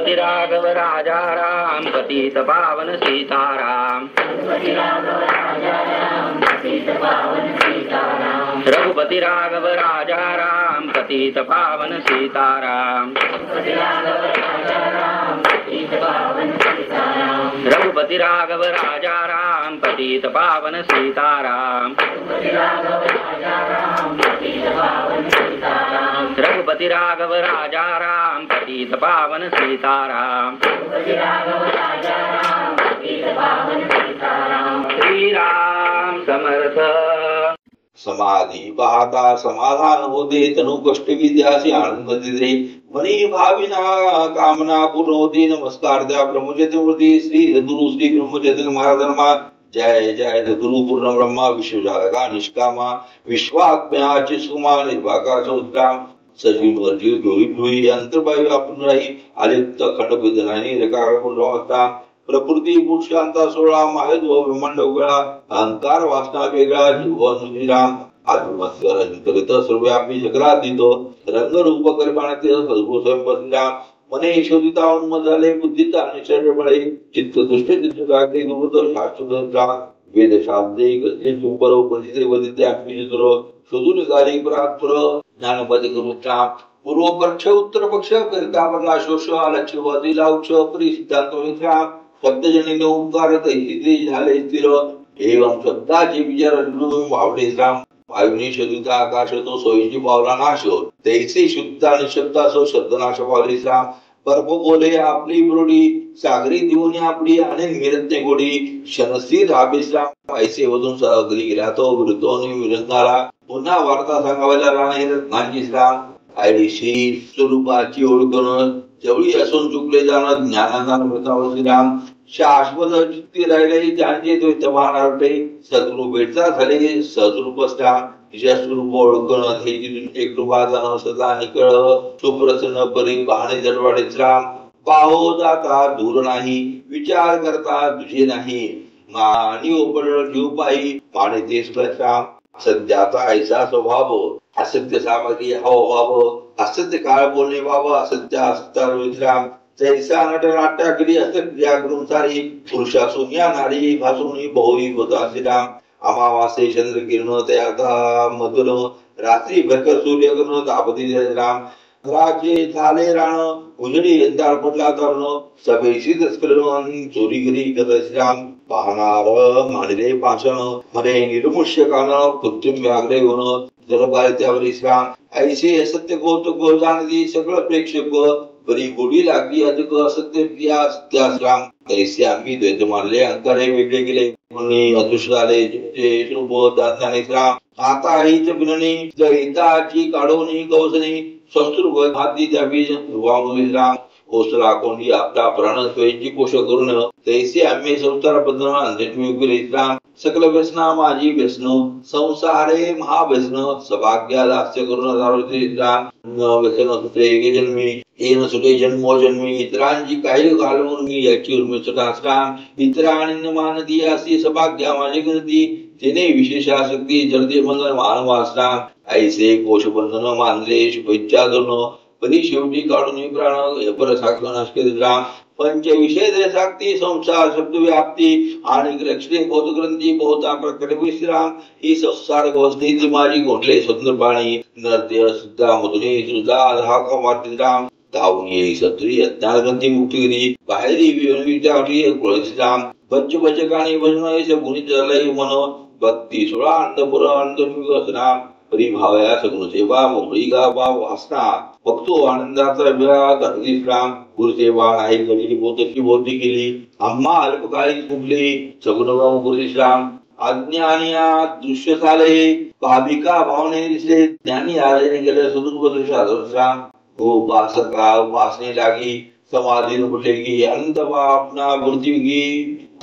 रघुपति राघव राजा राम पतित पावन सीताराम। रघुपति राघव राजा राम पतित पावन सीताराम। रघुपति राघव राजा राम पतित पावन सीताराम। रघुपति राघव राजा राम पतित पावन सीताराम। श्री राम समर्थ। समाधी पाहता समाधान होते, तनु कष्ट विद्यासी आनंद देते, मनी भाविना कामना पूर्ण होती। नमस्कार त्या ब्रह्मचर्यमूर्ती श्री सद्गुरु श्री ब्रह्मचर्य महाराजांना जय जय। सद्गुरु पूर्ण ब्रह्मा विश्वजागा निष्कामा विश्वात्म्याची सुमा निर्वाकार सौद्राम सजीव वर्जीव जोई जोई अंतर्वायू आपण राही आलिप्त खंडविदनानी रेखा पुनरावस्ता प्रकृती पुरुषांता 16 माहेद व ब्रह्मांड उघडा अहंकार वासना वेगळा जीवन श्रीराम आत्मस्वरित सर्वव्यापी जगरातीत रंगरूप कल्पनाते सद्गुरु स्वयंप्रतिराम मने शोधिता उन्मत झाले बुद्धीचा निश्चय बळे चित्त दृष्ट चित्तकाग्रे गुरुत शास्त्रज्ञ वेद शाब्दे गते उपरोपनिषदे वदिते आत्मचित्र शोधून कार्य प्राप्त ज्ञानपदे करुत्रा पूर्व पक्ष उत्तर पक्ष करता पडला शोष लक्ष वादीला उच्च परिसिद्धांत विचार शब्दजनित ओंकार तैसिते झाले स्थिर एवं शब्दाचे विचार वावडे राम वायुनी शोधिता आकाश तो सोयीची पावला नाश तैसे शुद्धा निशब्दा सो शब्दनाश पावले राम परप बोले आपली ब्रोडी सागरी देऊन आपली आणि निरंते गोडी क्षणस्थिर राम ऐसे वधून सागरी गेला तो वृतोनी विरंधारा पुन्हा वार्ता सांगायला राणे रत्नांची राम आयडीशी स्वरूपाची ओळखण जवळी असून चुकले जाणं ज्ञानाचा प्रताप राम शाश्वत चित्ती राहिले ज्यांचे द्वैतवान अर्थे सद्गुरु भेटता झाले सद्रूप तिच्या स्वरूप ओळखण हे एक रूपा जाणं सदा निकळ सुप्रसन्न परी पाहणे जडवाडेच राम पाहो जाता दूर नाही विचार करता तुझे नाही मानी ओपड जीव पायी पाणे तेच राम सध्याचा ऐसा स्वभाव असत्य सामग्री हव असत्य काळ बोलणे बाबा असत्य असत्य विश्राम जैसा नट नाट्यागिरी असत्या ग्रंथारी पुरुषासून या नारी भासून बहुवी होता श्रीराम अमावासे चंद्र किरण तयाता मधुर रात्री भरकर सूर्यग्रहण दाबती राम राजे झाले राण उजडी यंत्राळ पडला तरुण सभेशी दस्करण चोरी घरी करत श्रीराम पाहणार मानले पाषण मध्ये निर्मुष्य कान कृत्रिम व्याग्रे होणं दरबार त्यावर श्राम ऐसे असत्य कौतुक जाणती सगळं प्रेक्षक बरी गोडी लागली अधिक असत्य प्रिया सत्याश्राम ऐसे आम्ही द्वैत मानले अंतरे वेगळे केले म्हणून अदृश्य झाले जे रूप दाताने श्राम आता हीच बिनणी जैताची काढवणी कौसनी संस्कृत हाती द्यावी राम ओसला कोंडी आपला प्राण स्वयंची पोष करून तैसे आम्ही संसार बंधन राम सकल व्यसना माझी व्यसन संसारे महाव्यसन सभाग्या दास्य करून राम व्यसन सुटे जन्मी येन सुटे जन्मो जन्मी इतरांची काही घालवून मी याची उर्मी सुटाश्राम इतरांनी मानती अशी सभाग्या माझी गणती तिने विशेष आसक्ती जलते मंगल मानवाश्राम ऐसे कोश बंधन मानले शुभेच्छा दोन परी शेवटी काढून प्राण पर साक्षनाश केले राम पंच विषय देशाक्ती संसार शब्द व्याप्ती आणि लक्षणे बोध ग्रंथी बहुता प्रकट विश्राम ही संसार अवस्थेची माझी गोठले स्वतंत्र पाणी नृत्य सुद्धा मधुनी सुद्धा धाका मारती राम धावून सत्री अज्ञान ग्रंथी मुक्ती बाहेरी विचारली राम पंच भजकानी भजन गुणित झालंय मन भक्ती 16 अंतपुर अंतर्विवसना परिभावया सगुण सेवा मोकळी गावा वासना भक्तो आनंदाचा विळा करती राम गुरुसेवा आहे गली बोधकी बोधी केली आम्हा अल्पकाळी फुगले सगुण गुरुश्राम अज्ञानिया दृश्य झाले भाविका भावने दिसले ज्ञानी आले गेले सदुर्बोधराम हो बासका वासने लागी समाधी फुटलेगी अनंत अपना बुद्धिगी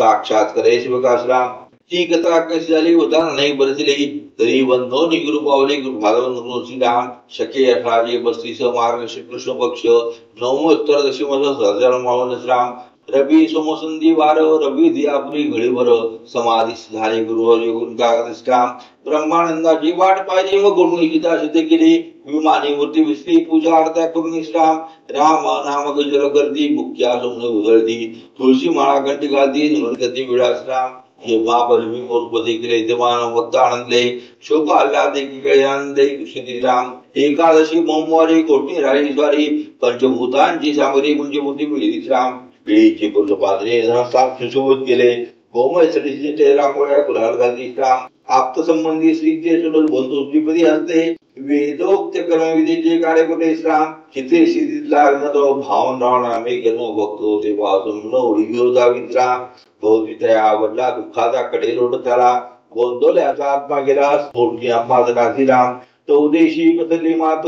साक्षात करे शिवकाश्राम ती कथा कशी झाली उदाहरण नाही बरसली तरी बंधो निगुरु पावले भागवत श्रीराम शके 1832 मार्ग कृष्ण पक्ष नवमोत्तर दशमस हजार मावन राम रवी सोमसंधी वार रवी दियापुरी घडीवर समाधी झाले गुरु योगुण कागदश्राम ब्रह्मानंदाची वाट पाहिली व गुण गीता सिद्ध केली विमानी मूर्ती विसरी पूजा आरत्या करून विश्राम राम नाम गजर करती मुख्या सोमन उघडती तुळशी माळा कंठी घालती नवरगती विळाश्राम हे महाबलमी मोरपती केले देवान भक्त आनंदले शोक आल्हादे केळे आनंदे श्रीराम एकादशी मोमवारी कोटणी राही स्वारी पंचभूतांची सामग्री म्हणजे मोठी मिळली राम पिढीचे पुत्र पादरे साप सुशोभित केले गोमय सडीचे रांगोळ्या गुलाल घालती राम आप्त संबंधी श्रीचे सुडल बंधू श्रीपती असते वेदोक्त कर्मविधीचे कार्य करते राम चित्रे स्थितीतला तो भावन रावणा मे गेलो बघतो ते पाहून न उडी विरोधावित राम भौतिकया आवडला दुःखाचा कडे रोड झाला गोंधळ्याचा आत्मा गेला स्फोटकी आपादनाची राम चौदेशी कसली मात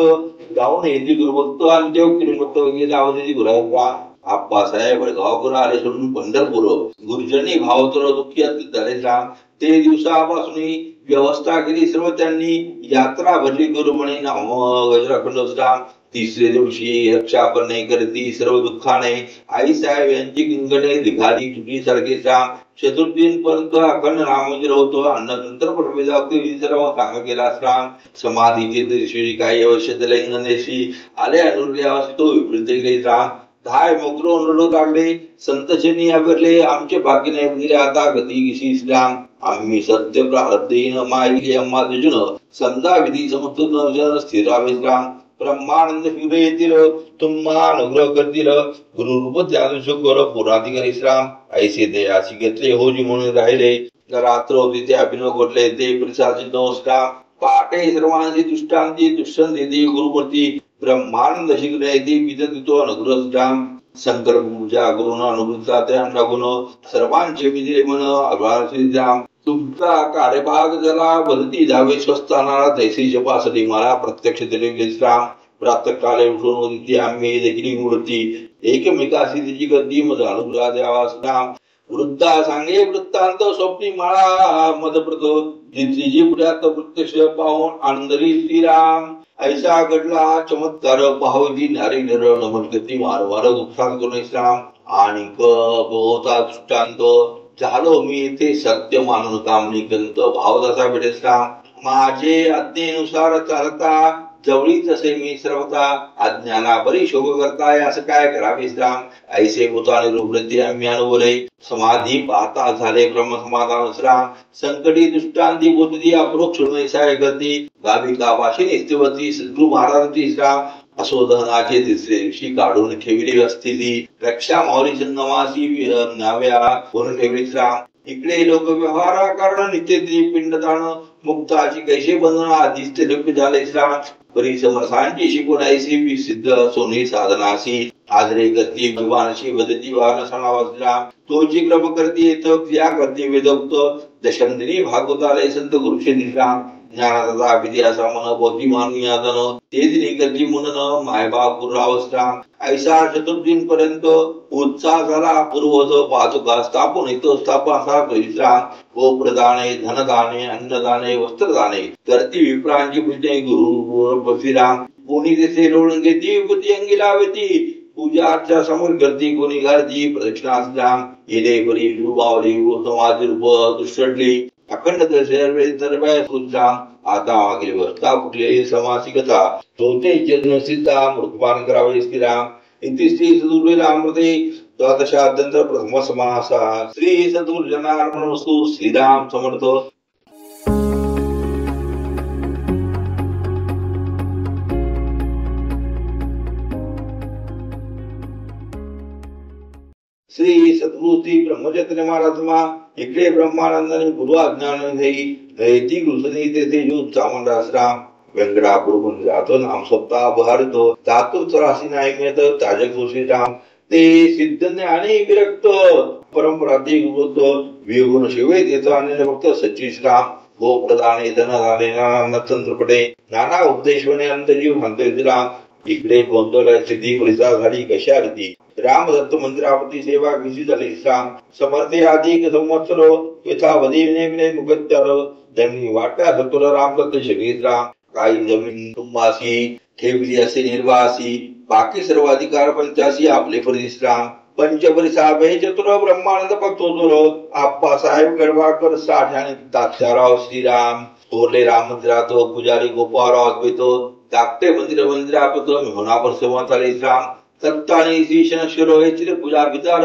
गाऊन येते गुरुभक्त आणि देव किरमत गेला आवडीची गुरावा आप्पासाहेब वडगावकर आले सोडून पंढरपूर गुरुजनी भावतर दुःखी झाले राम ते दिवसापासून व्यवस्था केली सर्व त्यांनी यात्रा भरली गुरु म्हणे नाम गजराखंड राम तिसरे दिवशी रक्षापण करती सर्व दुःखाने आई साहेब यांची किंगणे दिघाली चुकी सारखे राम चतुर्थीन पर्यंत अखंड नामंदिर होतो अन्नंतर सर्व काम केला राम समाधीचे दिवशी काही अवश्य लैंगनेशी आले अनुर्यास तो विपरीत गेले राम धाय मोकरो रडू लागले संतजनी आवरले आमचे बाकी नाही गेले आता गती किशी राम आम्ही सत्य प्रार्थीन माईले अम्मा तुझुन संधा विधी समतुन स्थिरावे राम ब्रह्मानंद फिरे येतील तुम्हा अनुग्रह करतील गुरुरूप ज्ञानशुकर पुराधिकारी राम ऐसे ते अशी घेतले होजी म्हणून राहिले रात्र होती ते अभिनव घडले ते प्रसाद नमस्कार पाटे सर्वांची दुष्टांची दुष्टंती गुरुमूर्ती ब्रह्मानंद शिकले ती विदतो अनुग्रह राम शंकर पूजा करून अनुग्रह त्यांना गुण सर्वांचे विजय मन अभार राम तुमचा कार्यभाग झाला बदती जावे स्वस्थानाला तैसी जपासाठी मला प्रत्यक्ष दिले राम प्रातःकाले उठून होती आम्ही देखील मूर्ती एकमेकाशी तिची गती मज अनुग्रह द्यावा राम वृद्धा सांगे वृत्तांत स्वप्नी माळा मदप्रत जिची पुढ्यात प्रत्यक्ष पाहून आनंदरी श्रीराम ऐसा घडला चमत्कार पाहवी नारी नर नमस्कृती वारंवार दुःखात करून राम आणि होता दृष्टांत झालो मी ते सत्य मानून कामनी कंत भाव तसा भेटेस राम माझे आज्ञेनुसार चालता जवळीच असे मी सर्वता अज्ञाना बरी शोभ करताय असं काय करावे राम ऐसे भूताने रूपवृत्ती आम्ही अनुभवले समाधी पाहता झाले ब्रह्म समाधान राम संकटी दृष्टांती बुद्धी अप्रोक्ष गती गाविका भाषेने स्थिवती सद्गुरु महाराजांची राम असोदहनाचे तिसरे दिवशी काढून ठेवली असलेली रक्षा मौरी चंदमासी नाव्या करून ठेवली राम इकडे लोक व्यवहारा कारण नित्य पिंडदान मुक्ताची कैसे बंधन आधीच ते लोक झाले राम परी समर्थांची शिकवण ऐसी सिद्ध सोनी साधनाशी आदरे करती भगवानशी वदती वाहन सणावास राम तोची कृप करती येत क्रिया करती वेदोक्त दशंदिनी भागवतालय संत गुरुषे राम ज्ञानाचा विद्यासा मन बोधी मानुयादन ते दिनी करती म्हणून मायबाप गुरुरावस्त्राम ऐसा चतुर्दीन पर्यंत उत्साह झाला पूर्वज पादुका स्थापन येतो स्थापना विश्राम गोप्रदाने धनदाने अन्नदाने वस्त्रदाने करती विप्रांची पूजने गुरु श्रीराम कोणी तेथे लोळून घेती विभूती अंगी लावती पूजा अर्चा समोर करती कोणी घालती प्रदक्षिणा राम येणे परी रुबावली समाज रूप दुष्टली अखंड राम आता मागील वस्ता कुठलेही समासी कथा तोते जन्म सिद्धा मृतपान करावे श्रीराम इति श्री सद्गुरुरामृते द्वादशाद्यंत प्रथम समासा श्री सद्गुरु जनार्दनस्तु श्रीराम समर्थ श्री सद्गुरुती ब्रह्मचर्य महाराजमा इकडे ब्रह्मानंदाने गुरु अज्ञान दैती गुरुसनी तेथे युद्ध चामुंडाश्राम व्यंकटापूर मंदिरात नाम सप्ताह भारतो तातुच राशी नायक नेत ताजक श्रीराम ते सिद्ध ज्ञानी विरक्त परंपराती गुरुत्व विगुण शिवे देतो आणि फक्त सच्चिश्राम गो प्रदाने धनदाने नानाचंद्रपटे नाना उपदेशवने अंतजीव म्हणतो इकडे गोंधळ सिद्धी परिसा झाली कशा रीती रामदत्त मंदिरापती सेवा कशी झाली राम समर्थे अधिक संवत्सर यथा वदीने मुखत्यार जमिनी वाट्या सत्वर रामदत्त शरीर राम काही जमीन तुम्हासी ठेवली असे निर्वासी बाकी सर्व अधिकार पंचासी आपले परिश्राम पंचपरिसाभे चतुर ब्रह्मानंद भक्तोदुर आप्पासाहेब गडवाकर साठ आणि तात्याराव श्रीराम थोरले राम मंदिरात पुजारी गोपाळराव अद्वैत धाकटे मंदिर मंदिरापत मिहुनापर संवताले श्राम तत्तानी श्रीशन शिरो चिर पूजा विचार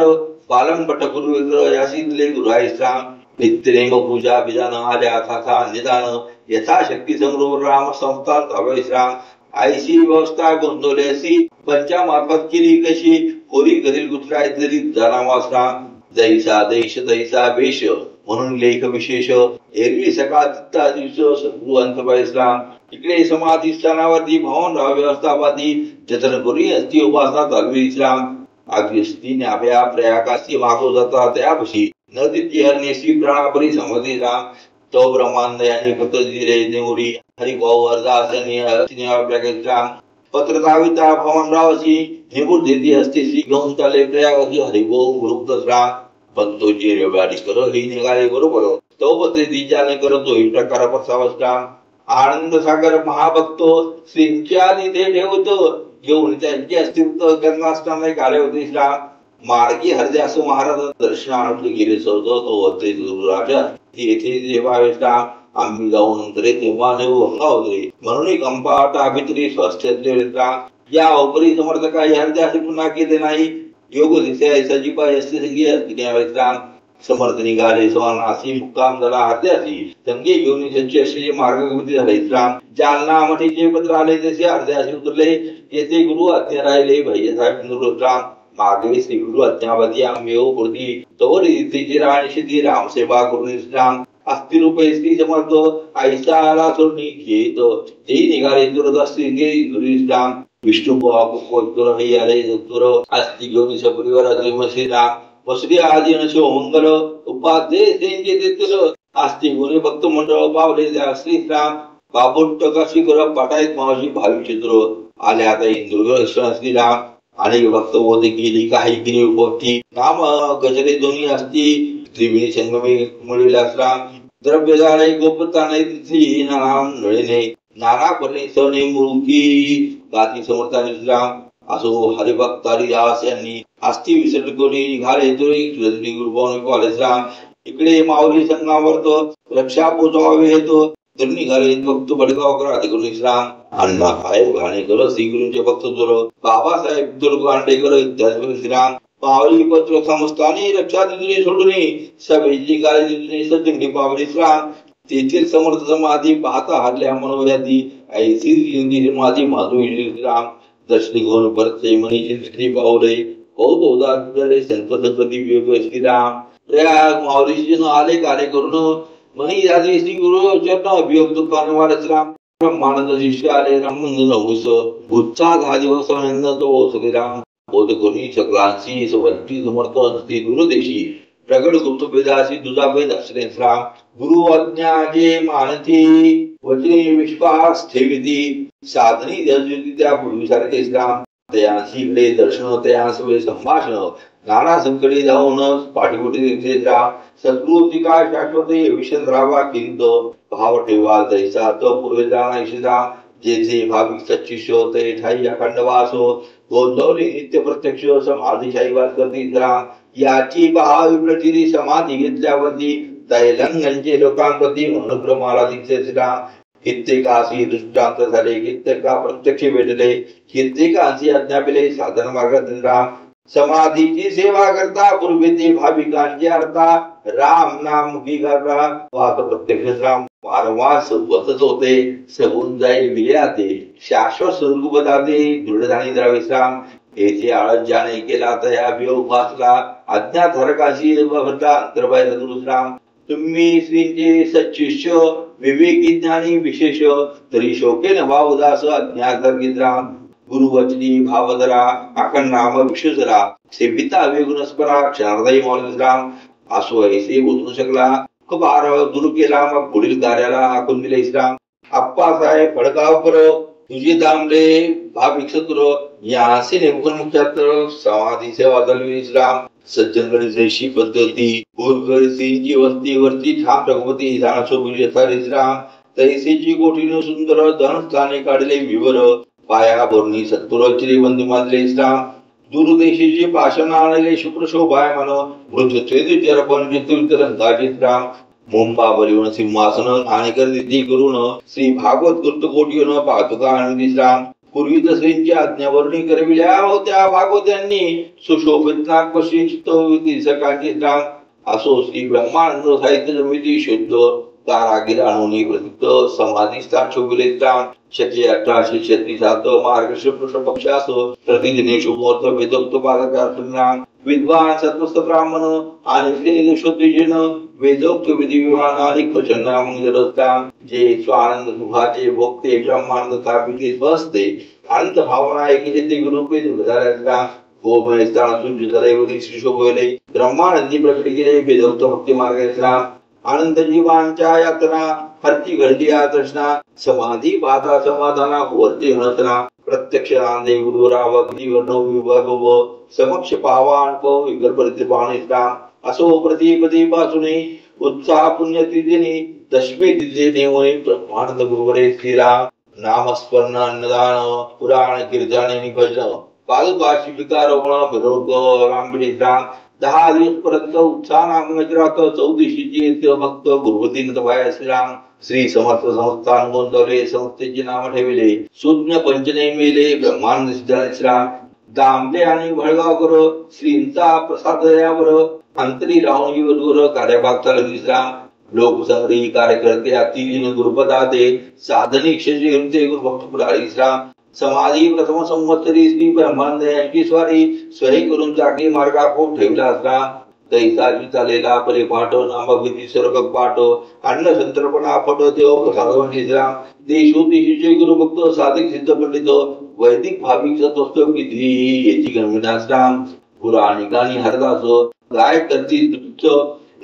बालन पटकुरु विग्रह यासिले गुराय श्राम नित्यनेम पूजा विधान आजा था निदान यथाशक्ती समरो राम संस्थान अभय श्राम आईशी व्यवस्था गोंधळ्यासी पंचामार्फत केली कशी होरी करील गुजराय तरी जनावासना दैसा देश दैसा वेश म्हणून लेख विशेष एरवी सकाळ तित्ता दिवस सद्गुरु अंतबाईसला इकडे समाधी स्थानावरती भवन व्यवस्थापाती जतन करी असती उपासना चालवी इस्लाम अगस्ती न्याभ्या प्रयाकाशी मागो जाता त्यापशी न तिथे हरनेसी प्राणापरी समधी राम तो ब्रह्मांड यांनी फक्त दिले नेवरी हरिभाऊ वरदास यांनी पत्रकाविता भवनरावची निगुण देती असते श्री घेऊन चाले प्रयागाची हरिभाऊ गुरुक्त राम पण तो चिरेवाडी कर ही निघाले बरोबर तो पत्रे दिजाने करतो ही प्रकार पसावस्ता आनंद सागर महाभक्त श्रींच्या निधे ठेवतो घेऊन त्यांचे अस्तित्व गंगास्थानाला गाले होते श्राम मार्गी हरदास महाराज दर्शनार्थी गेले सौदो तो होते राजा येथे देवावेशा आम्ही जाऊन नंतर तेव्हा होते म्हणून कंपाटा भित्री स्वास्थ्य या उपरी समर्थका हरदास पुन्हा केले नाही योग दिसे सजीपा असते समर्थ निघाले समानासी मुक्काम झाला हरद्यासी संगे घेऊन त्यांचे असे मार्गगती झाले इस्लाम जालना मठीचे पत्र आले तसे हरद्यासी उतरले येथे गुरु आज्ञा राहिले भैया साहेब राम मागे श्री गुरु आज्ञावती आम्ही पूर्ती तोवर तिची राणीशी रामसेवा करून इस्लाम अस्ति रूपे श्री समर्थ ऐसाला सोडणी घेत ते निघाले दुर्दस्ती गुरु इस्लाम विष्णु आले अस्ति घेऊन सपरिवार श्रीराम वसुरी आदि नशो मंगल उपाध्ये त्यांचे देतील आस्ती गुणे भक्त मंडळ पावले त्या श्रीराम बाबुट्ट कशी करत पाठायत मावशी भावी चित्र आले आता इंदुर्ग श्रीराम आणि भक्त बोधे केली काही केली उपती नाम गजरे दोन्ही असती त्रिवेणी संगमे मिळेला श्राम द्रव्य झाले गोपता नाही तिथली नाम नळेने नाना पणे सणे मुरुकी गाती समर्थाने श्राम असो हरिभक्तारी दास यांनी आस्ती विसर्ग कोणी निघाले तुरी गुरुभावने कॉलेज राम इकडे माऊली संघावर रक्षा पोचवावे येतो तर निघाले भक्त बडगावकर अधिकारी श्राम अण्णा साहेब घाणेकर श्री गुरुंचे भक्त तुर बाबासाहेब दुर्गांडेकर इत्यादी श्रीराम पावली पत्र समस्तानी रक्षा दिली सोडून सभेची गाडी दिली सज्जंगी पावली श्राम तेथील समर्थ समाधी पाहता हरल्या मनोव्याधी ऐसी माझी माधुरी श्रीराम दर्शनी घेऊन परत मनीची पावले होते संत संतती विवेक श्रीराम प्रयाग माऊलीजी आले कार्य करून मनी आधी श्री गुरु चरण अभियोग दुकानवार श्राम ब्रह्मानंद शिष्य आले रामनंद नवस उत्साह हा दिवस तो श्रीराम बोध करी सगळ्यांची सवंती समर्थ असती गुरुदेशी प्रगड गुप्त वेदासी तुझा वेद असणे श्राम गुरु आज्ञा जे मानती वचने विश्वास ठेविती साधनी जजुती त्या पूर्वीसारखे श्राम तयांशी इकडे दर्शन तयांसवे संभाषण नाना संकटे जाऊन पाठीपुटी श्राम सद्गुरुची काय शाश्वते विषंद्रावा किंत भाव ठेवा तैसा तो पूर्वे जाणा श्रीराम जेथे भाविक सच्चिष्य होते ठाई अखंड वास गोंधवली नित्य प्रत्यक्ष समाधीशाही वास करते श्राम याची भाविप्रती समाधी घेतल्यावरती दैलंगनचे लोकांप्रती अनुक्रमाला दिसते श्रीराम कित्येकाशी दृष्टांत झाले कित्येका प्रत्यक्ष भेटले कित्येकाशी आज्ञापिले साधन मार्गात राम समाधीची सेवा करता पूर्वी ते भाविकांची अर्था राम नाम मुखी करता वाक प्रत्यक्ष राम वारंवार सोबतच होते सगून जाईल विजयाते शाश्वत स्वरूप बदलते दृढधानी द्रविश्राम येथे आळत जाणे केला तया वियोग वाचला अज्ञात हरकाशी भरता अंतर्बाह्य दुरुश्राम तुम्ही श्रींचे सच्चिष्य विवेकी ज्ञानी विशेष तरी शोके नवा उदास अज्ञात राम गुरुवचनी भावधरा आखंड नाम विश्वजरा सेविता वेगुणस्परा क्षणार्धाई मौलराम असो ऐसे बोलू शकला बार दूर केला मग पुढील कार्याला आखून दिले श्राम आप्पासाहेब फडगावकर तुझे दामले भाविक सत्र यासे नेमकं मुख्यात्र समाधी सेवा चालवी श्राम सज्जन गणेशी पद्धती पूर्वची वस्तीवरती ठाम रघुपती श्राम तैसेची कोठीने सुंदर धनस्थाने काढले विवर पाया बोरणी सत्पुरची बंधू मानले श्राम दूरदेशीची भाषण आणले शुक्र शोभाय मन मृत्यूचे राम मुंबावरीवन सिंहासन ठाणेकर दिदी करून श्री भागवत कृतकोटीन पादुका आणि विश्राम पूर्वी श्रींची आज्ञावरणी करविल्या होत्या भागवतांनी सुशोभित नागपशी चित्तवृत्ती सकाळची राम असो श्री ब्रह्मानंद साहित्य समिती शुद्ध कारागीर आणून प्रसिद्ध समाधी स्थान शोभिले राम शके 1836 मार्गशीर्ष कृष्ण पक्षास प्रतिदिने शुभमुहूर्त वेदोक्त पादकार्थ विद्वान सत्वस्थ ब्राह्मण आणि शुद्धीजन वेदोक्त विधी विवाह आणि प्रचंड जे स्वानंद सुखाचे भोगते ब्रह्मानंद तापिते बसते अनंत भावना एकीचे गुरुपे झाल्या गोमय स्थान सुंज सदैवती श्री शोभले ब्रह्मानंदी प्रकट केले वेदोक्त भक्ती मार्गाचा आनंद जीवांच्या यातना हरती घडली तृष्णा समाधी बाधा समाधाना वरती हनसना प्रत्यक्ष आनंदे गुरुराव अग्नी वर्णो विभागव समक्ष पावा अनुभव विकल्परित पाहणेचा असो प्रतिपदी पासून उत्साह पुण्यतिथिनी दशमी तिथी होय ब्रह्मानंद गुरुवरे स्थिरा नामस्मरण अन्नदान पुराण कीर्तन निभजन पादुकाशी विकारोपण फिरोग रामबिडीचा 10 दिवस पर्यंत उत्साह नामगजरात 14शीची भक्त गुरुवतीन तवाय श्रीराम श्री समर्थ संस्थान गोंदवले संस्थेचे नाव ठेवले सुज्ञ पंचने मेले ब्रह्मानंद सिद्धाश्राम दामटे आणि भळगावकर श्रींचा प्रसाद यावर अंतरी राहून युवकर कार्यभाग चालविश्राम लोकसंग्रही कार्यकर्ते अतिदिन गुरुपदा दे साधनी क्षेत्रीय गुरुभक्त पुढारी श्राम समाधी प्रथम संवत्सरी श्री ब्रह्मानंद यांची स्वारी स्वही करून चाकरी मार्गाको ठेवला असता तैसा चालेला परिपाठ नामविधी सर्ग पाठ अन्न संतर्पणा पट देव साधवणीचा देशोदेशीचे गुरुभक्त साधिक सिद्ध पंडित वैदिक भाविक सत्वस्थ विधी याची गणविनाश्राम पुराणिकानी हरदास गाय करती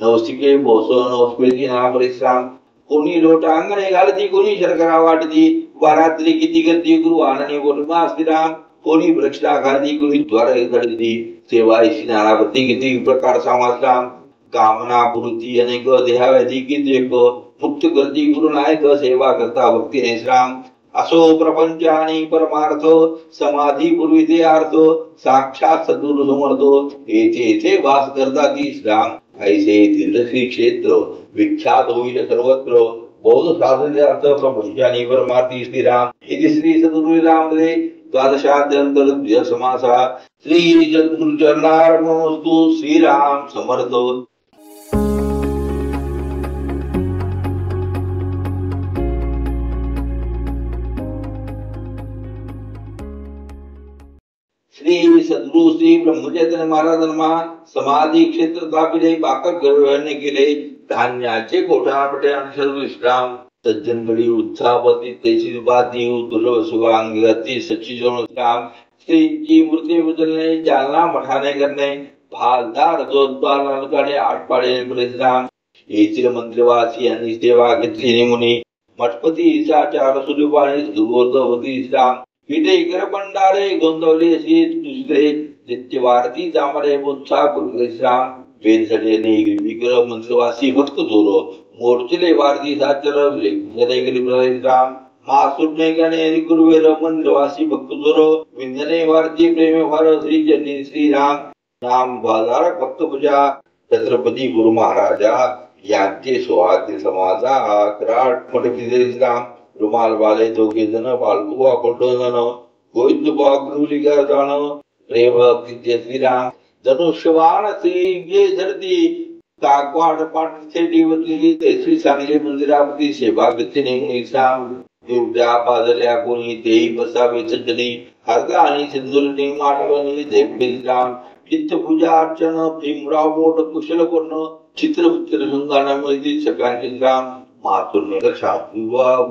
नवसिके भोसन नवस्पेची नामरिश्राम कोणी लोटा अंगणे घालती कोणी शर्करा वाटती वारात्री किती गर्दी गुरु आननी बोलमा श्रीराम कोणी वृक्षा घालती कोणी द्वार घडती सेवाईशी नारावती किती प्रकार समाजराम कामना पूर्ती अनेक देहाव्याधी किती मुक्त गर्दी गुरु नायक सेवा करता भक्ती श्राम असो प्रपंच आणि परमार्थ समाधी पूर्वी ते अर्थ साक्षात सद्गुरु समर्थ येथे वास करता ती श्राम ऐसे तीर्थश्री क्षेत्र विख्यात होईल सर्वत्र बौद्ध साधनार्थ प्रपंचानी परमार्थी श्रीराम इति श्री सद्गुरु रामले द्वादशाद्यंतर समासा श्री सद्गुरु चरणार्पणमस्तु श्रीराम समर्थ श्री सद्गुरु श्री ब्रह्मचैतन्य महाराजांना समाधी क्षेत्र दाखविले बाकर गरवणे केले धान्याचे कोठापटे आणि सर्व विश्राम सज्जनगडी उत्साहवती तेची बाती दुर्लभ सुभांगी अति सच्ची राम श्रीची मूर्ती बदलणे जालना मठाने करणे भालदार जोद्वाराकडे आठपाडे परिश्राम येथील मंत्रिवासी आणि सेवा घेतली मुनी मठपती चाचार सुलभाने दुर्गोधवती श्राम विदेकर भंडारे गोंदवले श्री दुसरे नित्यवारती जामरे उत्साह श्राम वेदसडे विग्रह मंत्रवासी भक्त जोरो मोर्चले वारती साचर राम मासुडने गणे गुरुवेर मंत्रवासी भक्त जोरो विंजने वारती प्रेम भार श्री जनी श्रीराम नाम बाजारक भक्त पूजा छत्रपती गुरु महाराजा यांचे सोहाते समाजा कराट मठ राम रुमाल वाले दोघे जण बालकुवा कोंडोजन गोविंद बागुलिका जाण प्रेम भक्ती श्रीराम धनुष्यवान श्री गे धरती काकवाड पाठ थेटीवरती श्री सांगली मंदिरावरती सेवा घेतली श्राम दिवड्या बाजल्या कोणी तेही बसावे सज्जनी हरगा आणि सिंदुरनी माटवणी देवराम चित्त पूजा अर्चन भीमराव मोठ कुशल कर्ण चित्र संगानामध्ये सकाळचे राम मातुरने रक्षा विवाह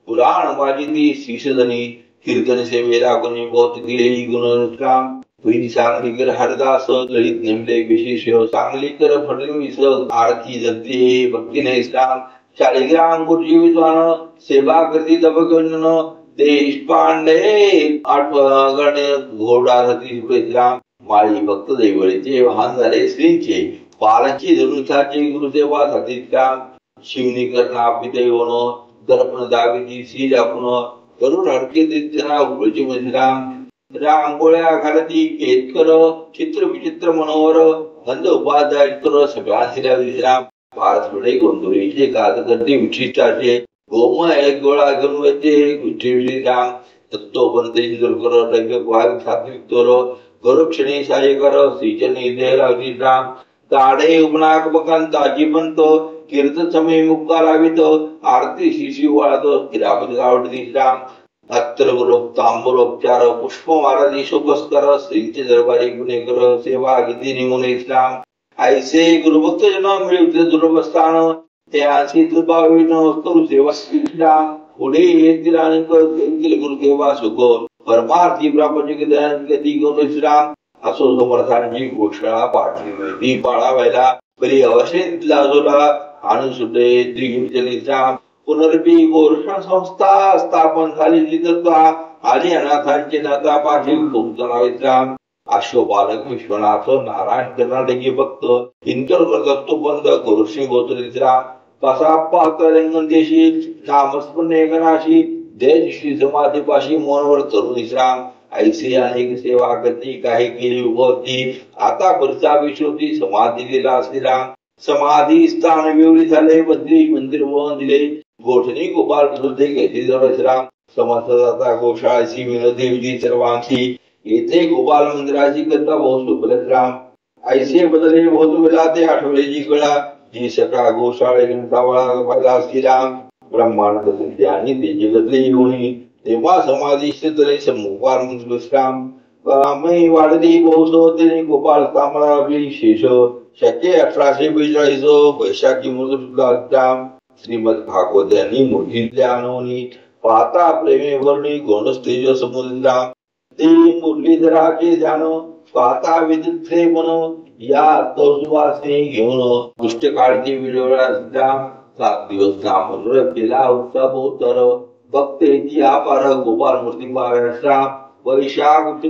पुराण वाजिती श्रीसदनी कीर्तन सेवेला कोणी बहुत दिले गुणराम विधी सांगलीकर हरदास ललित नेमले विशेष सांगलीकर फडणवीस आरती जगते भक्तीने श्राम शालिग्राम गुरुजी विद्वान सेवा करती दबगण देशपांडे आठवगणे घोडारती श्राम माळी भक्त दैवळीचे वाहन झाले श्रींचे पालाची धनुषाचे गुरुदेवा सतीराम शिवनी करना पिते होणं दर्पण दाविती श्री आपण करून हडके देतना उघडची राम रांगोळ्या घालती केतकर चित्र विचित्र मनोहर गंध उपाध्याय कर सगळा श्रीराम पारथडे गोंधळीचे गात करते विशिष्टाचे गोमय गोळा गणवते विठी राम तत्वबंधे दुर्गर वाघ सात्विक तोरो गरुक्षणी साय कर सिंचनी दे लागली राम ताडे उपनाक बकान ताजी बनतो कीर्त समय मुक्का लावितो आरती शिशी वाळतो किरापत गावडी राम अत्तरगुरोप तांबरोपचार पुष्पमारादी शोकस्कर श्रींचे दरबारी गुणेकर सेवा गीती निमुने इस्लाम ऐसे गुरुभक्त जन मिळवते दुर्वस्थान त्या शीतभावी न करू सेवा इस्लाम पुढे येतील आणि करतील गुरुदेवा सुखो परमार्थी प्रापंचिक गती घेऊन इस्लाम असो समर्थांची घोषणा पाठली ती पाळावायला बरी अवशेष लाजोला आणि सुटे त्रिगिंचलीचा पुनर्बी घोषणा संस्था स्थापन झालेली तत्वा आणि अनाथांचे नाता पाठील भूमजनावित्राम अश्वपालक विश्वनाथ नारायण कर्नाटकी भक्त हिंदकर करतो बंद गुरुश्री गोत्रित्रा कसाप्पा कलिंगन देशी नामस्मरणे गणाशी देश श्री समाधीपाशी मोनवर तरुण विश्राम ऐसे अनेक सेवा करती काही केली उभवती आता परिचा विश्वती समाधी दिला श्रीराम समाधी स्थान विवरी झाले बद्री मंदिर वळून दिले गोठणी गोपाल विरुद्ध घेतली श्रीराम समर्थदाता गोशाळाची विनोदेवजी सर्वांची येथे गोपाल मंदिराची करता बहुत सुप्रत राम ऐसे बदले बहुत वेळा ते आठवलेची कळा जी सकाळ गोशाळे गणतावळा श्रीराम ब्रह्मांड आणि त्याची गदली होणी तेव्हा समाधी तले सम्मुखार विश्राम कामही वाढली बहुसोतेने गोपाल तांबळा शेष शके 1842 वैशाखी मुद्राम श्रीमद भागवत यांनी मोठीतल्या आणवणी पाहता प्रेमे वर्णी गोणस्तेज समुद्रा ते मुरलीधराचे ध्यान पाहता विद्युत मन या तोसवासने घेऊन दुष्ट काळजी विडोळा राम 7 दिवस नामर केला उत्सव तर भक्त येती अपार गोपाल मूर्ती पाव्या वैशाख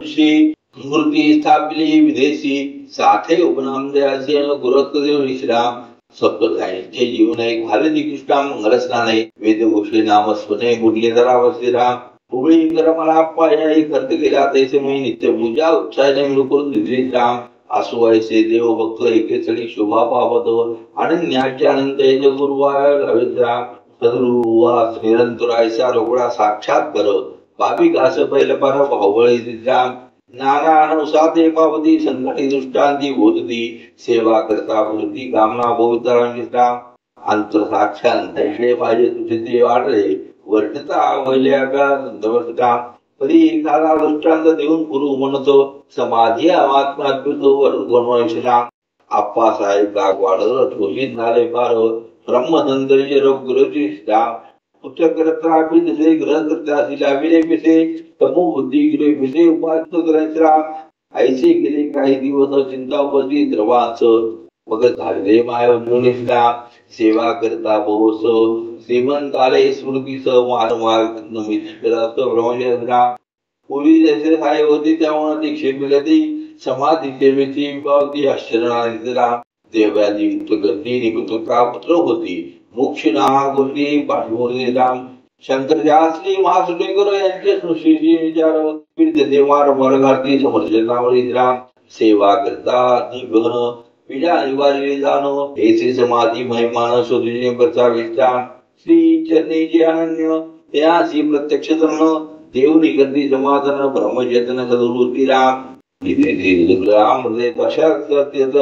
श्री मूर्ती स्थापिली विदेशी साथे उपनाम द्यायचे गुरुत्वदेव विश्राम सप्तधाईचे जीवन एक भारती कृष्णा मंगलस्नाने वेदघोषे नामस्वने मुरलीधरा वश्रीराम पुढे कर मला पाय खर्च केला तैसे मी नित्य पूजा उत्साहाने करून दिली राम असो ऐसे देव भक्त एकेचळी शोभा पावतो अनन्याचे अनंत गुरुवार राम सद्गुरुवास निरंतर ऐसा रोगडा साक्षात कर भाविक असं पहिलं पार भावळी राम नाना अनुसाते पावती संघटी दृष्टांती बोधती सेवा करता पूर्ती कामना पवित्रांची राम अंतर साक्षात ऐकले पाहिजे तुझे ते वाढले वर्णता वैल्या का दवसका परी एखादा दृष्टांत देऊन गुरु म्हणतो समाधी आत्मात्मतो वरुण आप्पा साहेब गागवाड घोषित झाले पार ब्रह्मसंदर्य रोग गुरुची राम उच्च करता पिसे ग्रह करता शिलाविले पिसे तमो बुद्धी गिरे पिसे उपासना करायचे राम ऐसे गेले काही दिवस चिंता उपस्थित द्रवांच मग झाले माय सेवा करता बहुस श्रीमंत आले स्मृतीस वारंवार ब्रह्मचर्या पूर्वी जैसे साहेब होती त्यामुळे ती क्षेपी समाधी सेवेची पावती आश्चर्य देव्यादी गती निपुणता पत्र होती मोक्ष गोष्टी पाठवून राम शंकरशास्त्री महासुटेकर यांचे सुशीची विचार वारंवार घालती समर्जनावळी राम सेवा करता निघन पिढ्या निवारली जाणो ऐसे समाधी महिमान शोधणे करता विश्राम श्री चरणीचे अनन्य त्यासी प्रत्यक्ष धरण देव निगंती समाधान ब्रह्मचेतन सद्गुरुती राम राम म्हणजे तशा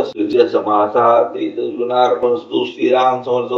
सूर्य समासा ते सुनार्पण स्तु श्रीराम समर्थ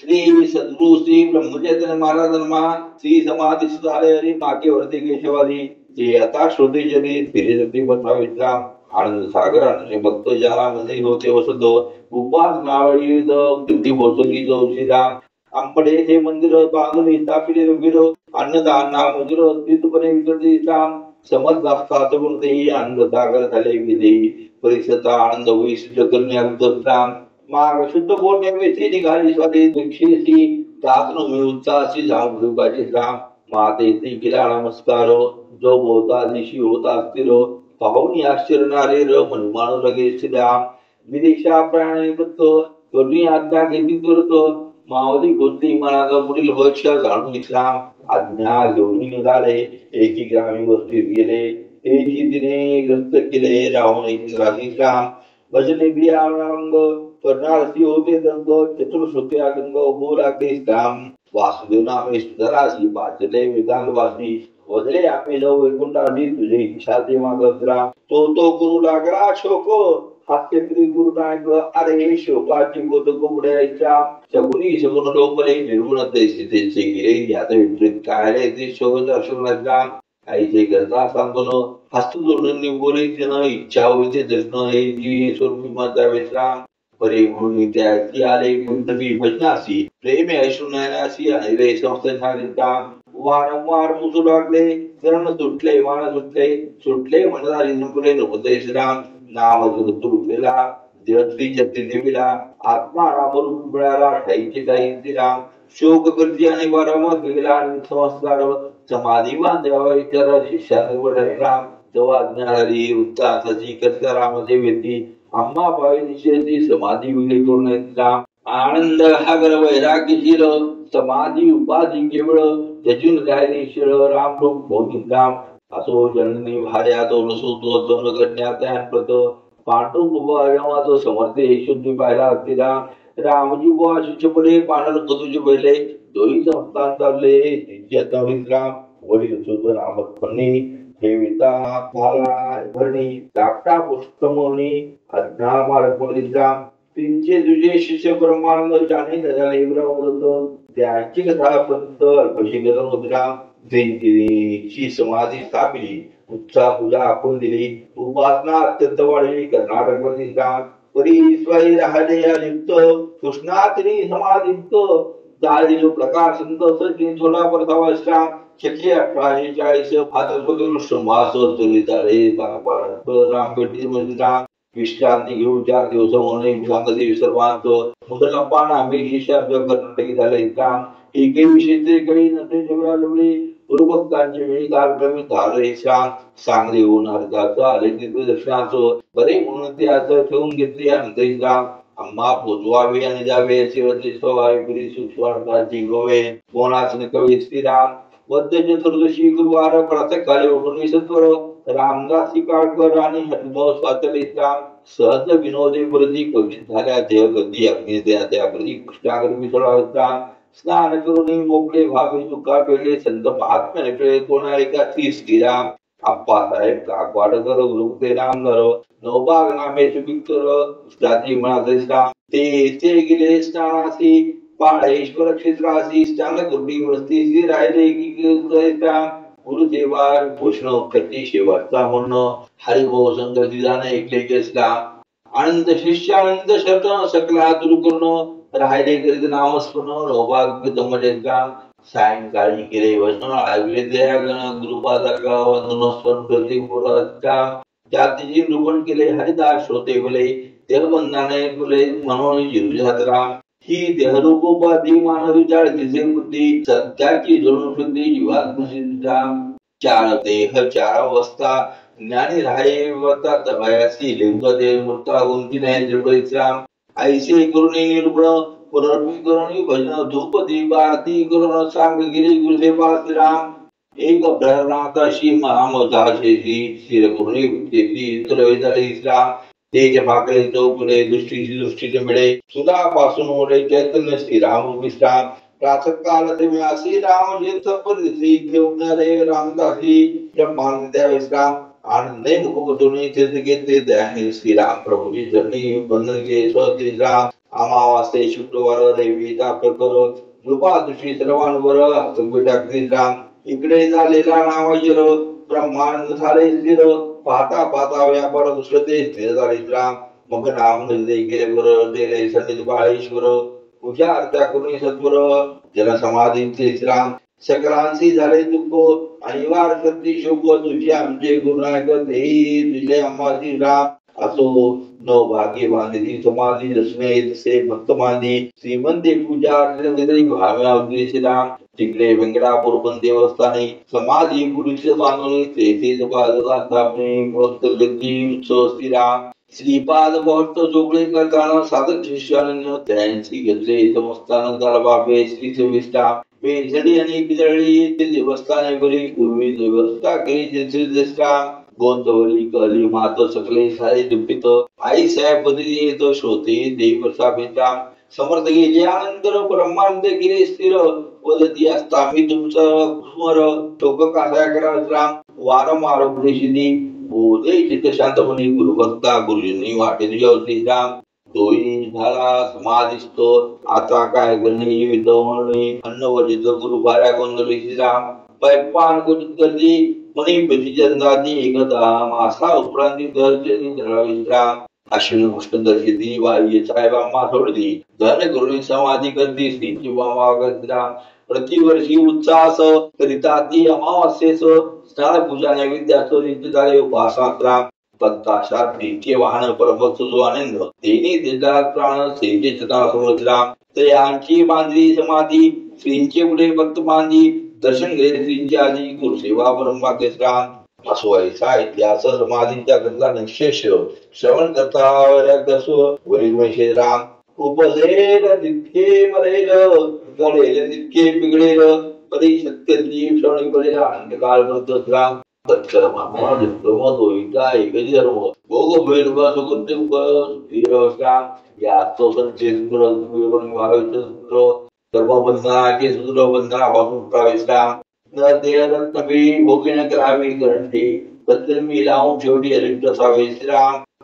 श्री सद्गुरु श्री ब्रह्मचैतन्य महाराजांना श्री समाधी सुधारे हरी माकेवरती केशवादी जे आता श्रोतेजनी फिरेजती बनवाविता आनंद सागर आणि भक्त जनामध्ये होते वसत उपास नावळी कीर्ती बोसकी श्रीराम आंबडे हे मंदिर बांधून स्थापिले वगैरे अन्नदान मंदिर तीर्थपणे विकळते राम समर्थ असतात कोणतेही आनंद सागर झाले विधी परिसरचा आनंद होई सिद्ध करण्यात राम मार्ग शुद्ध बोलण्याविषयी निघाली स्वादी दक्षिणेची दासन मिळवताची जाऊन राम माते केला नमस्कार जो बोलता दिशी होता असतील पाहुणी आश्चर्यणारे मनमानू लगे श्रीराम विदेशा प्राणी करतो करुणी आज्ञा घेती करतो माऊली गोष्टी मनाचा पुढील वर्ष जाणून विश्राम आज्ञा घेऊन निघाले. एकी ग्रामी वस्तीत गेले. एकी दिने ग्रस्त केले राहून राम भजने बियांग कर्णार्थी होते दंग चतुर्श्रुती गंग लागले राम वासुदेव नामे सुधराशी वाचले वेदांत वासी वजले आम्ही जाऊ वैकुंठाची तुझे इच्छा ते मागत राम तो गुरु लागला शोक हास्यक्री गुरु नायक अरे शोकाची गोद कोंबड्याच्या शकुनी शकुन लोकले निर्गुण तेचे गिरे यात विपरीत काय ते शोक दर्शन राम आईचे करता सांगतो हस्त जोडून निवोले जन इच्छा होते दर्शन हे जी स्वरूपी माता विश्राम परे म्हणून त्याची आले कुंतवी भजनासी प्रेम ऐश्वर्यासी आणि रे संस्थानिका वारंवार मुसू लागले कर्ण सुटले मान सुटले म्हणणारी संकुले नव्हते श्रीराम नाम तुटलेला जगती जगती देवीला आत्मा रामरूप मिळाला ठाईचे काही राम शोक करती आणि वारंवार गेला आणि संस्कार समाधी बांधावा विचारा शिष्याने राम तेव्हा ज्ञानारी वृत्ताची कथा रामदेवी अम्मा बाई निषेधी समाधी विली करून राम आनंद हागर वैराग्य शिर समाधी उपाधी केवळ जजून गायनी शिळ राम रूप भौतिक राम असो जननी भार्या तो नसो दोन कन्या प्रत पांडुरंगाचं समर्थे शुद्धी पाहिला तिला रामजी बुवा शिष्यपणे पांढर कदूचे पहिले दोही संस्थान चालले राम वडील सुद्ध रामत फणी ठेविता भाला भरणी दापटा पुष्पमोनी अज्ञा मार्ग राम तीनचे तुझे शिष्य परमानंद जाणे झाले त्यांची कथा पंत अल्पशी राम त्यांची समाधी स्थापिली उत्साह पूजा आपण दिली उपासना अत्यंत वाढली कर्नाटक मध्ये राम परी राहिले युक्त कृष्णात्री समाधिक्त दारिलो प्रकार संत सचिन थोडा परतावा श्राम 1840 भाद्रपद मास चलितारे रामपेटी मध्ये राम विश्रांती घेऊन 4 दिवस म्हणून सांगदेवी सर्वांत मुदला पाना मी शब्द कर्नाटकी झाले राम एके विषयी काही नसे जगळालवली गुरुभक्तांचे वेळी कार्यक्रम झाले श्राम सांगली होणार जाता आले तिथे दर्शनाचं बरे म्हणून ते आता ठेवून घेतले आणि राम अम्मा पोचवावे आणि जावे शिवचे स्वभावी पुरी सुस्वार्थाची गोवे कोणाच कवी श्रीराम मध्य चतुर्दशी गुरुवार प्रातःकाळी उठून सत्वर रामदासी काळकर आणि हनुमान स्वातंत्र्य राम सहज विनोदी प्रती कवित झाल्या देह गती अग्नी त्या प्रती कृष्णागर मिसळा स्नान करून मोकळे भावे तुका पेले संत महात्म्याने पेले कोणा एका श्रीराम आप्पासाहेब काकवाडकर गुरुते रामधर नवबाग नामे सुपिक्तर जाती म्हणाचे राम ते गेले स्नानासी पाळेश्वर क्षेत्रासी स्नान करुणी वस्ती राहिले की राम गुरुदेवा भूषण कटी शेवटचा म्हणणं हरिभाऊ संगती जाणे ऐकले की राम आनंद शिष्य आनंद शब्द सकला दुर करून राहिले करीत नामस्मरण नवभाग जमले राम सायंकाळी केले वचन आगले दयागण गुरुपादाका वंदनस्मरण करते पुरस्का जातीची निरूपण केले हरिदास श्रोते बोले देहबंधाने बोले म्हणून जिरुजात राम ही देहरूपोपाधी मानवीच्या जिजे बुद्धी सत्याची जणू शुद्धी जीवात्मसिद्धा 4 देह 4 अवस्था ज्ञानी राहे वता तवयासी लिंगदेव मूर्ता गुंतीने दृढ राम ऐसे करुणी निरूपण पुनर्विकरणी भजन धूप दीप आरती करून सांग गिरी गुरुदेवा राम एक ब्रह्मनाथाशी महामोधाशी श्रीरकुणी तेथी तुलवेदाले राम तेज भाकरे चौकुले दृष्टीचे मिळे सुधापासून ओढे चैतन्य श्रीराम विश्राम प्रातःकाल श्री राम जेत परिश्री घेऊन रे रामदासी ब्रह्मानंद विश्राम आनंदे मुकुटुनी तीर्थ घेतले दयाने श्रीराम प्रभूजी चरणी बंधन घे स्वती राम अमावास्ये शुक्रवार रविवारी प्रकर कृपा दृष्टी सर्वांवर हातून राम इकडे झालेला नावाजर ब्रह्मानंद झाले स्थिर पाहता पाहता व्यापार दुसरते स्थिर झाले राम मग नाम निर्णय केले बर दिले सन्निध बाळेश्वर पूजा अर्चा करून सत्वर जन समाधींचे राम सकलांशी झाले दुःख अनिवार्य करती शोक तुझे आमचे गुरुनायक देई तुझे अंबाजी राम असो नव भाग्य बांधली समाधी रचने से भक्त मानी श्रीमंती पूजा भाव्या राम तिकडे वेंकटापूर पण देवस्थानी समाधी पुरुष बांधून तेथे श्रीराम श्रीपाद भक्त जोगळे करताना साधक शिष्यानं त्यांची घेतले समजताना त्याला बापे श्री सविष्टा बेझडी आणि बिजळी येथील देवस्थाने बरी पूर्वी व्यवस्था केली जेथे देशा गोंदवली कली मात सकले सारे दुपित आई साहेब बदली येत श्रोते देव प्रसापिता समर्थ गेल्यानंतर ब्रह्मांड केले स्थिर वदती असता मी तुमचं स्मर टोक कासा करा राम वारंवार उपदेशिनी बोधे चित्त शांतपणे गुरुभक्ता गुरुजींनी वाटेल जेवली राम दोई झाला समाधिस्तो आता काय गणी विदवणी अन्नवजित गुरु भाऱ्या गोंधळी राम पैपान कुठत गर्दी मनी प्रतिचंदादी एकदा मासा उपरांती दर्शनी राम अश्विन कृष्ण दर्शनी वाई साहेबांमा सोडली धन गुरुनी समाधी करती स्त्रीची बाबा गंधरा प्रतिवर्षी उत्साह करिता ती अमावास्येस स्नान पूजा नैवेद्याचं नित्य झाले उपासना पत्ताशा प्रीतीचे वाहन परमभक्त जो आनंद तेनी दिला प्राण श्रीचे चता समजला त्रयांची बांधली समाधी श्रींचे पुढे भक्त बांधी दर्शन घेत श्रींची आधी गुरुसेवा परमभाग्य राम असो ऐसा इतिहास समाधींच्या घडला निशेष श्रवण करता वरील वैशे राम उपलेल तितके मरेल गळेल तितके बिघडेल कधी शक्यती श्रवणी पडेल अंधकार करत राम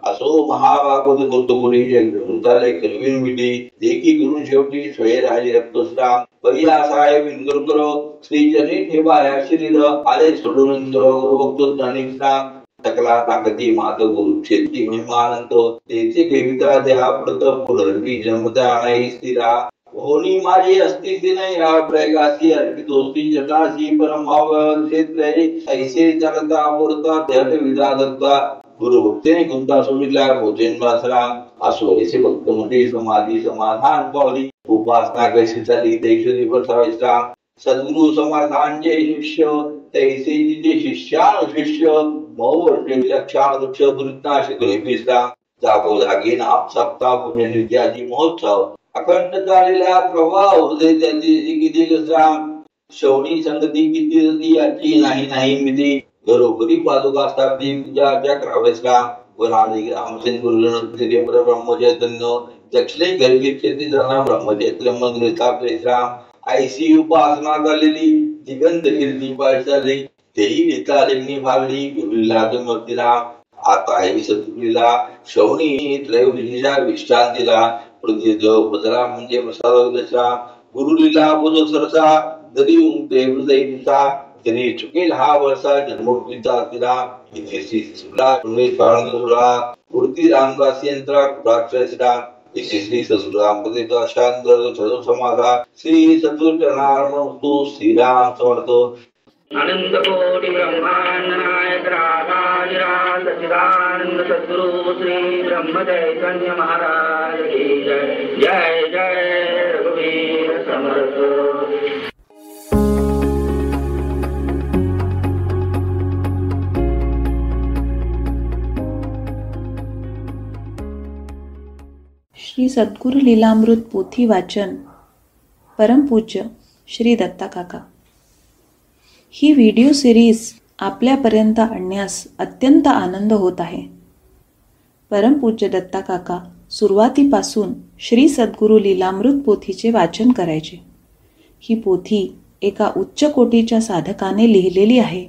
असो महाभागवत गोतपुरी जगदुताले कलविन मिली देखी गुरु शेवटी स्वय राजे रक्तस्राम पहिला साहेब इंदुरकर श्री जनी ठेवाया शरीर आले सोडून गुरुभक्त ज्ञानिकराम सकला ताकती मात गुरु शेती महिमानंत तेथे कविता द्या प्रथम पुनर्वी जन्मता नाही स्थिरा होनी माझी अस्तित्व नाही या प्रयागाची अर्पित दोस्ती जटाशी परमभाव क्षेत्र ऐसे चलता मूर्ता ध्येय विधा दत्ता गुरु भक्तीने गुंता सोडला भोजन वासरा असो ऐसे भक्त म्हणजे समाधी समाधान पावली उपासना कशी झाली तैसे प्रसाविष्टा सद्गुरु समाधान जे शिष्य तैसे जे शिष्यान शिष्य मौवर्षे लक्षाण वृक्ष गुरुता शिकले पिसला जागो जागे नाम सप्ताह पुण्यनिर्जाती महोत्सव अखंड झालेला प्रवाह हृदय त्यांची किती राम शौणी संगती किती होती याची नाही मिली घरोघरी पादुका स्थापती पूजा अर्चा करावेस राम व राणी रामचंद्र गुरुजन ब्रह्मचैतन्य दक्षिणे गर्भेचे जाणार ब्रह्मचैत्र मंदिर स्थापले राम ऐसी उपासना झालेली दिगंत कीर्ती पाळली तेही नेतालिनी भागली गुरुला मूर्ती राम आता आई सतुलीला शौणी त्रयोदशीच्या विश्रांतीला प्रतिदेव बदला म्हणजे प्रसाद गुरुलीला बोध सरसा दरी उमटे हृदय दिसा त्यांनी चुकेल हा वर्षा जन्मोत्पीचा तिला इथे सुला सुरा मूर्ती रामदास यंत्रा कुडाक्षरा श्री ससुराम पदेचा शांत छदो समाधा श्री सतुर्चनार्म तू श्रीराम समर्थ आनंद कोटि ब्रह्मांड नायक राधाधिराज सच्चिदानंद सद्गुरु श्री ब्रह्म चैतन्य महाराज की जय जय जय रघुवीर समर्थ। श्री सद्गुरु लीलामृत पोथी वाचन परमपूज्य श्री दत्ता काका। ही व्हिडिओ सिरीज आपल्यापर्यंत आणण्यास अत्यंत आनंद होत आहे। परमपूज्य दत्ता काका सुरुवातीपासून श्री सद्गुरु लीलामृत पोथीचे वाचन करायचे। ही पोथी एका उच्च कोटीच्या साधकाने लिहिलेली आहे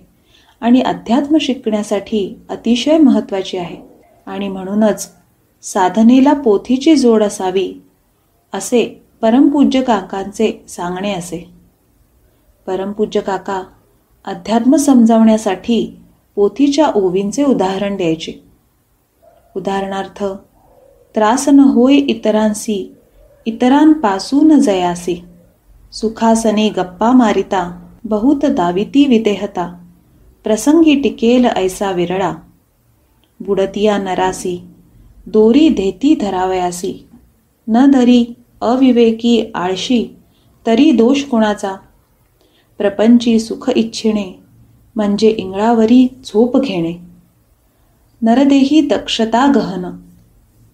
आणि अध्यात्म शिकण्यासाठी अतिशय महत्त्वाची आहे आणि म्हणूनच साधनेला पोथीची जोड असावी असे परमपूज्य काकांचे सांगणे असे। परमपूज्य काका अध्यात्म समजावण्यासाठी पोथीच्या ओवींचे उदाहरण द्यायचे। उदाहरणार्थ, त्रास न होय इतरांसी इतरांपासून जयासी, सुखासनी गप्पा मारिता बहुत दाविती विदेहता, प्रसंगी टिकेल ऐसा विरळा, बुडतिया नरासी दोरी देती धरावयासी, न धरी अविवेकी आळशी तरी दोष कोणाचा, प्रपंची सुख इच्छिणे म्हणजे इंगळावरी झोप घेणे, नरदेही दक्षता गहन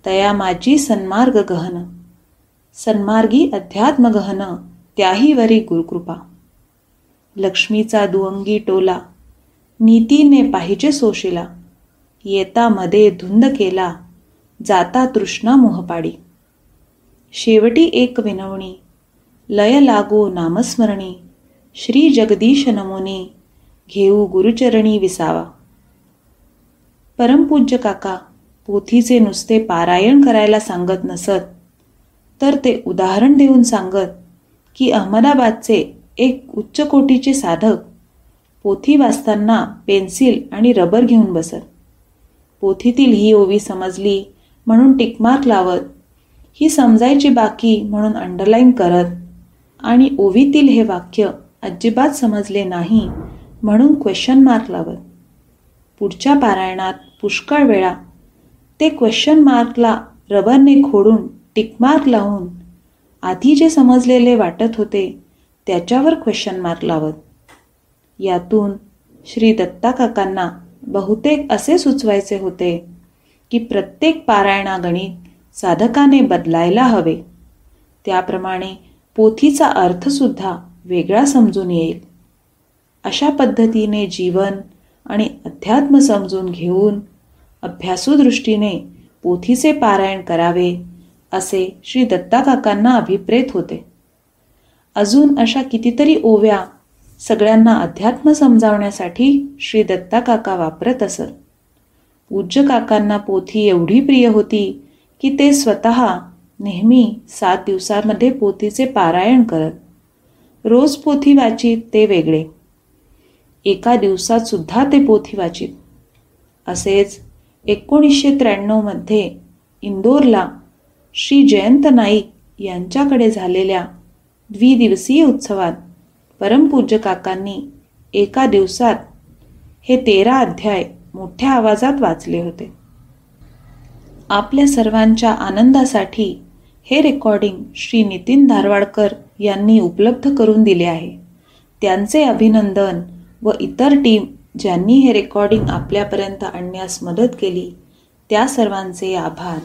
तया माझी सन्मार्ग गहन, सन्मार्गी अध्यात्म गहन, त्याही वरी गुरुकृपा. लक्ष्मीचा दुअंगी टोला, नीतीने पाहिजे सोशिला, येता मध्ये धुंद केला, जाता तृष्णा मोहपाडी. शेवटी एक विनवणी, लय लागो नामस्मरणी, श्री जगदीश नमोनी, घेऊ गुरुचरणी विसावा. परमपूज्य काका पोथीचे नुसते पारायण करायला सांगत नसत, तर ते उदाहरण देऊन सांगत की अहमदाबादचे एक उच्च कोटीचे साधक पोथी वाचताना पेन्सिल आणि रबर घेऊन बसत. पोथीतील ही ओवी समजली म्हणून टिकमार्क लावत, ही समजायची बाकी म्हणून अंडरलाईन करत आणि ओवीतील हे वाक्य अजिबात समजले नाही म्हणून क्वेश्चन मार्क लावत. पुढच्या पारायणात पुष्कळ वेळा ते क्वेश्चन मार्कला रबरने खोडून टिकमार्क लावून आधी जे समजलेले वाटत होते त्याच्यावर क्वेश्चन मार्क लावत. यातून श्री दत्ता काकांना बहुतेक असे सुचवायचे होते की प्रत्येक पारायणागणित साधकाने बदलायला हवे, त्याप्रमाणे पोथीचा अर्थसुद्धा वेगळा समजून येईल. अशा पद्धतीने जीवन आणि अध्यात्म समजून घेऊन अभ्यासू दृष्टीने पोथीचे पारायण करावे असे श्री दत्ता काकांना अभिप्रेत होते. अजून अशा कितीतरी ओव्या सगळ्यांना अध्यात्म समजावण्यासाठी श्री दत्ता काका वापरत असत. पूज्य काकांना पोथी एवढी प्रिय होती की ते स्वतः नेहमी 7 दिवसांमध्ये पोथीचे पारायण करत. रोज पोथी वाचित ते वेगळे, एका दिवसात सुद्धा ते पोथी वाचित. असेच 1993 मध्ये इंदोरला श्री जयंत नाईक यांच्याकडे झालेल्या द्विदिवसीय उत्सवात परमपूज्य काकांनी एका दिवसात हे 13 अध्याय मोठ्या आवाजात वाचले होते. आपल्या सर्वांच्या आनंदासाठी हे रेकॉर्डिंग श्री नितीन धारवाडकर यांनी उपलब्ध करून दिले आहे. त्यांचे अभिनंदन व इतर टीम ज्यांनी हे रेकॉर्डिंग आपल्यापर्यंत आणण्यास मदत केली त्या सर्वांचे आभार.